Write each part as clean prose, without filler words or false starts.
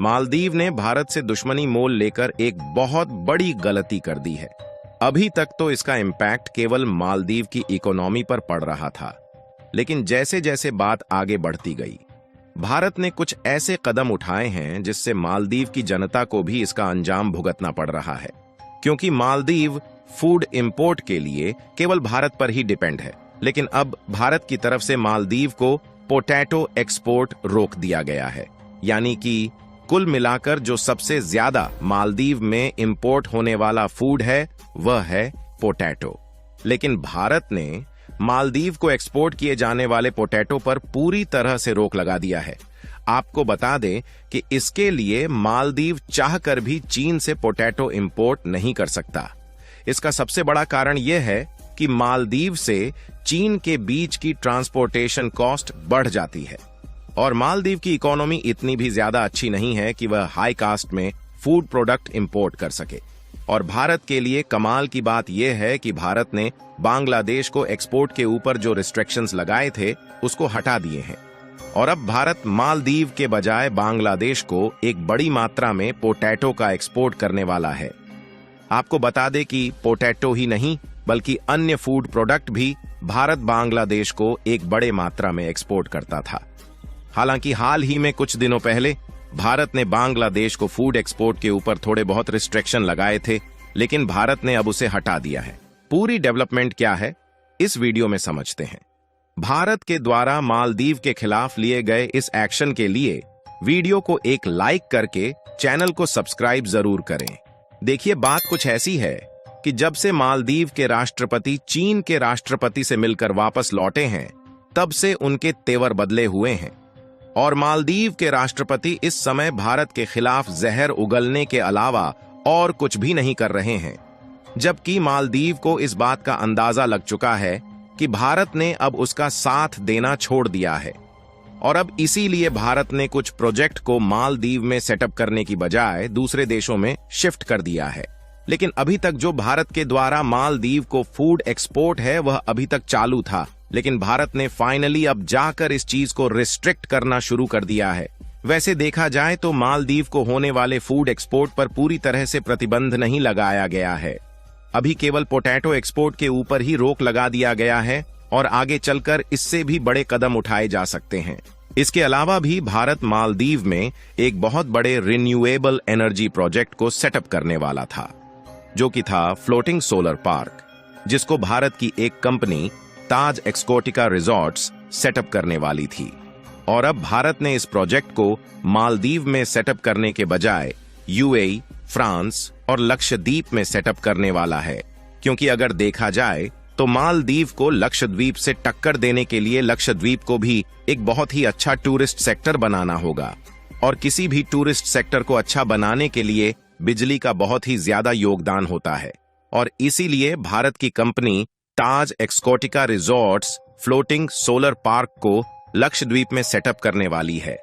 मालदीव ने भारत से दुश्मनी मोल लेकर एक बहुत बड़ी गलती कर दी है। अभी तक तो इसका इम्पैक्ट केवल मालदीव की इकोनॉमी पर पड़ रहा था, लेकिन जैसे जैसे बात आगे बढ़ती गई, भारत ने कुछ ऐसे कदम उठाए हैं जिससे मालदीव की जनता को भी इसका अंजाम भुगतना पड़ रहा है। क्योंकि मालदीव फूड इंपोर्ट के लिए केवल भारत पर ही डिपेंड है, लेकिन अब भारत की तरफ से मालदीव को पोटैटो एक्सपोर्ट रोक दिया गया है। यानी कि कुल मिलाकर जो सबसे ज्यादा मालदीव में इंपोर्ट होने वाला फूड है वह है पोटैटो। लेकिन भारत ने मालदीव को एक्सपोर्ट किए जाने वाले पोटैटो पर पूरी तरह से रोक लगा दिया है। आपको बता दें कि इसके लिए मालदीव चाहकर भी चीन से पोटैटो इंपोर्ट नहीं कर सकता। इसका सबसे बड़ा कारण यह है कि मालदीव से चीन के बीच की ट्रांसपोर्टेशन कॉस्ट बढ़ जाती है और मालदीव की इकोनॉमी इतनी भी ज्यादा अच्छी नहीं है कि वह हाई कास्ट में फूड प्रोडक्ट इंपोर्ट कर सके। और भारत के लिए कमाल की बात यह है कि भारत ने बांग्लादेश को एक्सपोर्ट के ऊपर जो रिस्ट्रिक्शंस लगाए थे उसको हटा दिए हैं और अब भारत मालदीव के बजाय बांग्लादेश को एक बड़ी मात्रा में पोटैटो का एक्सपोर्ट करने वाला है। आपको बता दें कि पोटैटो ही नहीं बल्कि अन्य फूड प्रोडक्ट भी भारत बांग्लादेश को एक बड़े मात्रा में एक्सपोर्ट करता था। हालांकि हाल ही में कुछ दिनों पहले भारत ने बांग्लादेश को फूड एक्सपोर्ट के ऊपर थोड़े बहुत रिस्ट्रिक्शन लगाए थे, लेकिन भारत ने अब उसे हटा दिया है। पूरी डेवलपमेंट क्या है इस वीडियो में समझते हैं। भारत के द्वारा मालदीव के खिलाफ लिए गए इस एक्शन के लिए वीडियो को एक लाइक करके चैनल को सब्सक्राइब जरूर करें। देखिए, बात कुछ ऐसी है कि जब से मालदीव के राष्ट्रपति चीन के राष्ट्रपति से मिलकर वापस लौटे हैं, तब से उनके तेवर बदले हुए हैं और मालदीव के राष्ट्रपति इस समय भारत के खिलाफ जहर उगलने के अलावा और कुछ भी नहीं कर रहे हैं। जबकि मालदीव को इस बात का अंदाजा लग चुका है कि भारत ने अब उसका साथ देना छोड़ दिया है और अब इसीलिए भारत ने कुछ प्रोजेक्ट को मालदीव में सेटअप करने की बजाय दूसरे देशों में शिफ्ट कर दिया है। लेकिन अभी तक जो भारत के द्वारा मालदीव को फूड एक्सपोर्ट है वह अभी तक चालू था, लेकिन भारत ने फाइनली अब जाकर इस चीज को रिस्ट्रिक्ट करना शुरू कर दिया है। वैसे देखा जाए तो मालदीव को होने वाले फूड एक्सपोर्ट पर पूरी तरह से प्रतिबंध नहीं लगाया गया है। अभी केवल पोटैटो एक्सपोर्ट के ऊपर ही रोक लगा दिया गया है और आगे चलकर इससे भी बड़े कदम उठाए जा सकते हैं। इसके अलावा भी भारत मालदीव में एक बहुत बड़े रिन्यूएबल एनर्जी प्रोजेक्ट को सेटअप करने वाला था, जो कि था फ्लोटिंग सोलर पार्क, जिसको भारत की एक कंपनी ताज एक्सकोटिका रिजॉर्ट्स सेटअप करने वाली थी। और अब भारत ने इस प्रोजेक्ट को मालदीव में सेटअप करने के बजाय यूएई, फ्रांस और लक्षद्वीप में सेटअप करने वाला है। क्योंकि अगर देखा जाए तो मालदीव को लक्षद्वीप से टक्कर देने के लिए लक्षद्वीप को भी एक बहुत ही अच्छा टूरिस्ट सेक्टर बनाना होगा और किसी भी टूरिस्ट सेक्टर को अच्छा बनाने के लिए बिजली का बहुत ही ज्यादा योगदान होता है और इसीलिए भारत की कंपनी ताज एक्सकोटिका रिजॉर्ट्स फ्लोटिंग सोलर पार्क को लक्षद्वीप में सेटअप करने वाली है।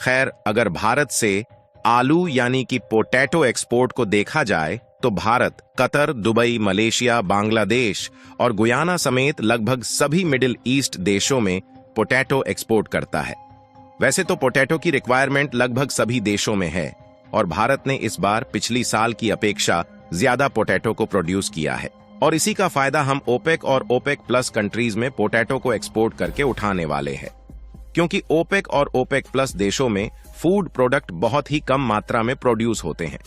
खैर, अगर भारत से आलू यानी कि पोटैटो एक्सपोर्ट को देखा जाए तो Bharat Qatar, Dubai, Malaysia, Bangladesh और गुयाना समेत लगभग सभी मिडिल ईस्ट देशों में पोटैटो एक्सपोर्ट करता है। वैसे तो पोटैटो की रिक्वायरमेंट लगभग सभी देशों में है और भारत ने इस बार पिछली साल की अपेक्षा ज्यादा पोटैटो को प्रोड्यूस किया है और इसी का फायदा हम ओपेक और ओपेक प्लस कंट्रीज में पोटैटो को एक्सपोर्ट करके उठाने वाले हैं। क्योंकि ओपेक और ओपेक प्लस देशों में फूड प्रोडक्ट बहुत ही कम मात्रा में प्रोड्यूस होते हैं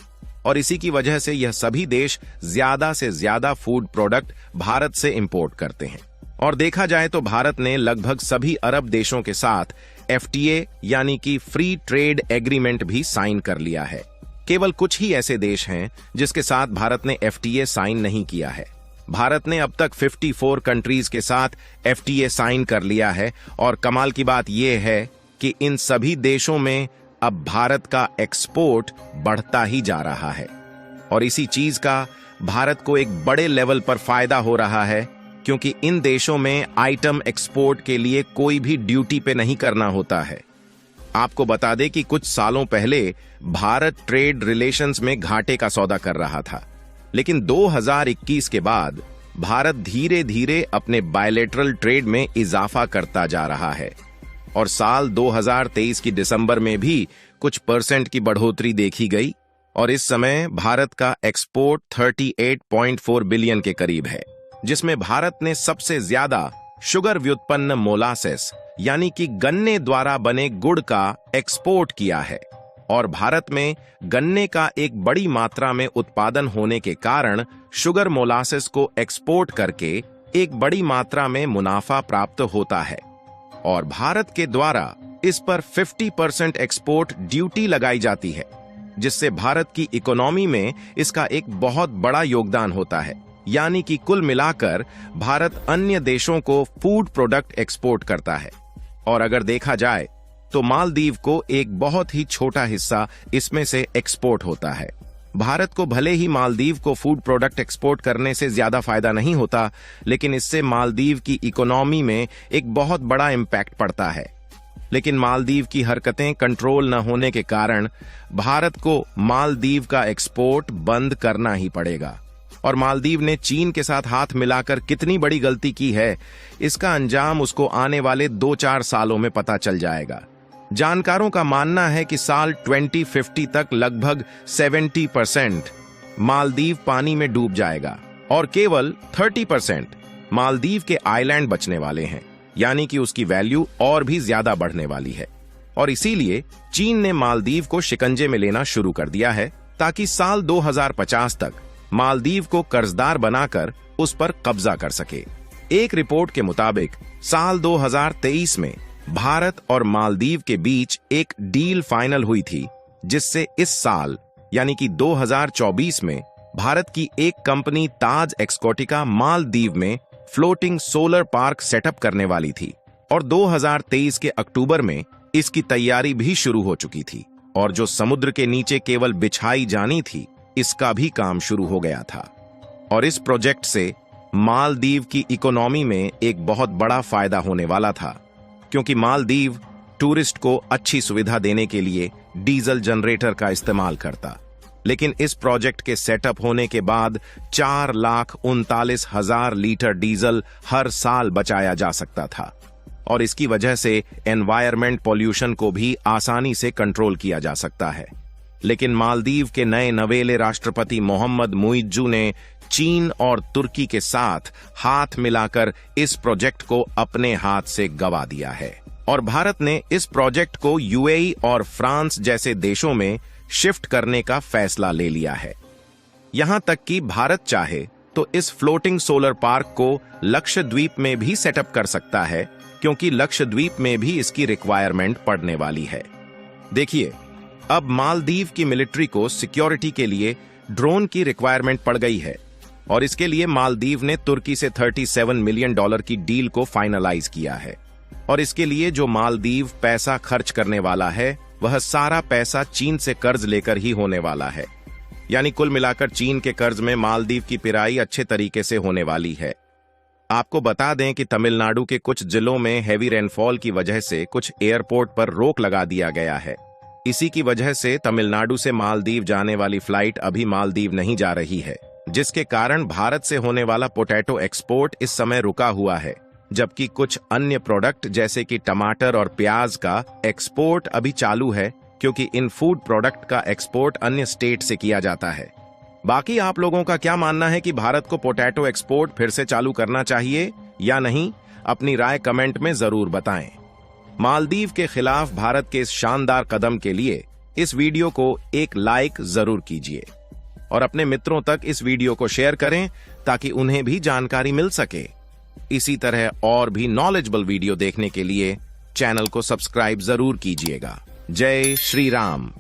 और इसी की वजह से यह सभी देश ज्यादा से ज्यादा फूड प्रोडक्ट भारत से इंपोर्ट करते हैं। और देखा जाए तो भारत ने लगभग सभी अरब देशों के साथ एफटीए यानी कि फ्री ट्रेड एग्रीमेंट भी साइन कर लिया है। केवल कुछ ही ऐसे देश हैं जिसके साथ भारत ने एफटीए साइन नहीं किया है। भारत ने अब तक 54 कंट्रीज के साथ एफटीए साइन कर लिया है और कमाल की बात यह है कि इन सभी देशों में अब भारत का एक्सपोर्ट बढ़ता ही जा रहा है और इसी चीज का भारत को एक बड़े लेवल पर फायदा हो रहा है क्योंकि इन देशों में आइटम एक्सपोर्ट के लिए कोई भी ड्यूटी पे नहीं करना होता है। आपको बता दें कि कुछ सालों पहले भारत ट्रेड रिलेशंस में घाटे का सौदा कर रहा था, लेकिन 2021 के बाद भारत धीरे धीरे अपने बायलैटरल ट्रेड में इजाफा करता जा रहा है और साल 2023 की दिसंबर में भी कुछ परसेंट की बढ़ोतरी देखी गई और इस समय भारत का एक्सपोर्ट 38.4 बिलियन के करीब है, जिसमें भारत ने सबसे ज्यादा शुगर व्युत्पन्न मोलासेस यानी कि गन्ने द्वारा बने गुड़ का एक्सपोर्ट किया है। और भारत में गन्ने का एक बड़ी मात्रा में उत्पादन होने के कारण शुगर मोलासेस को एक्सपोर्ट करके एक बड़ी मात्रा में मुनाफा प्राप्त होता है और भारत के द्वारा इस पर 50% एक्सपोर्ट ड्यूटी लगाई जाती है, जिससे भारत की इकोनॉमी में इसका एक बहुत बड़ा योगदान होता है। यानी कि कुल मिलाकर भारत अन्य देशों को फूड प्रोडक्ट एक्सपोर्ट करता है और अगर देखा जाए तो मालदीव को एक बहुत ही छोटा हिस्सा इसमें से एक्सपोर्ट होता है। भारत को भले ही मालदीव को फूड प्रोडक्ट एक्सपोर्ट करने से ज्यादा फायदा नहीं होता, लेकिन इससे मालदीव की इकोनॉमी में एक बहुत बड़ा इम्पैक्ट पड़ता है। लेकिन मालदीव की हरकतें कंट्रोल न होने के कारण भारत को मालदीव का एक्सपोर्ट बंद करना ही पड़ेगा। और मालदीव ने चीन के साथ हाथ मिलाकर कितनी बड़ी गलती की है, इसका अंजाम उसको आने वाले 2-4 सालों में पता चल जाएगा। जानकारों का मानना है कि साल 2050 तक लगभग 70% मालदीव पानी में डूब जाएगा और केवल 30% मालदीव के आइलैंड बचने वाले हैं, यानी कि उसकी वैल्यू और भी ज्यादा बढ़ने वाली है। और इसीलिए चीन ने मालदीव को शिकंजे में लेना शुरू कर दिया है ताकि साल 2050 तक मालदीव को कर्जदार बनाकर उस पर कब्जा कर सके। एक रिपोर्ट के मुताबिक साल 2023 में भारत और मालदीव के बीच एक डील फाइनल हुई थी, जिससे इस साल यानी कि 2024 में भारत की एक कंपनी ताज एक्सकोटिका मालदीव में फ्लोटिंग सोलर पार्क सेटअप करने वाली थी और 2023 के अक्टूबर में इसकी तैयारी भी शुरू हो चुकी थी और जो समुद्र के नीचे केवल बिछाई जानी थी, इसका भी काम शुरू हो गया था। और इस प्रोजेक्ट से मालदीव की इकोनॉमी में एक बहुत बड़ा फायदा होने वाला था, क्योंकि मालदीव टूरिस्ट को अच्छी सुविधा देने के लिए डीजल जनरेटर का इस्तेमाल करता। लेकिन इस प्रोजेक्ट के सेटअप होने के बाद 4,39,000 लीटर डीजल हर साल बचाया जा सकता था और इसकी वजह से एनवायरमेंट पॉल्यूशन को भी आसानी से कंट्रोल किया जा सकता है। लेकिन मालदीव के नए नवेले राष्ट्रपति मोहम्मद मुइज्जू ने चीन और तुर्की के साथ हाथ मिलाकर इस प्रोजेक्ट को अपने हाथ से गवा दिया है और भारत ने इस प्रोजेक्ट को यूएई और फ्रांस जैसे देशों में शिफ्ट करने का फैसला ले लिया है। यहां तक कि भारत चाहे तो इस फ्लोटिंग सोलर पार्क को लक्षद्वीप में भी सेटअप कर सकता है, क्योंकि लक्षद्वीप में भी इसकी रिक्वायरमेंट पड़ने वाली है। देखिए, अब मालदीव की मिलिट्री को सिक्योरिटी के लिए ड्रोन की रिक्वायरमेंट पड़ गई है और इसके लिए मालदीव ने तुर्की से $37 मिलियन की डील को फाइनलाइज किया है। और इसके लिए जो मालदीव पैसा खर्च करने वाला है, वह सारा पैसा चीन से कर्ज लेकर ही होने वाला है। यानी कुल मिलाकर चीन के कर्ज में मालदीव की पिराई अच्छे तरीके से होने वाली है। आपको बता दें कि तमिलनाडु के कुछ जिलों में हैवी रेनफॉल की वजह से कुछ एयरपोर्ट पर रोक लगा दिया गया है। इसी की वजह से तमिलनाडु से मालदीव जाने वाली फ्लाइट अभी मालदीव नहीं जा रही है, जिसके कारण भारत से होने वाला पोटैटो एक्सपोर्ट इस समय रुका हुआ है, जबकि कुछ अन्य प्रोडक्ट जैसे कि टमाटर और प्याज का एक्सपोर्ट अभी चालू है, क्योंकि इन फूड प्रोडक्ट का एक्सपोर्ट अन्य स्टेट से किया जाता है। बाकी आप लोगों का क्या मानना है कि भारत को पोटैटो एक्सपोर्ट फिर से चालू करना चाहिए या नहीं? अपनी राय कमेंट में जरूर बताएं। मालदीव के खिलाफ भारत के इस शानदार कदम के लिए इस वीडियो को एक लाइक जरूर कीजिए और अपने मित्रों तक इस वीडियो को शेयर करें ताकि उन्हें भी जानकारी मिल सके। इसी तरह और भी नॉलेजेबल वीडियो देखने के लिए चैनल को सब्सक्राइब जरूर कीजिएगा। जय श्री राम।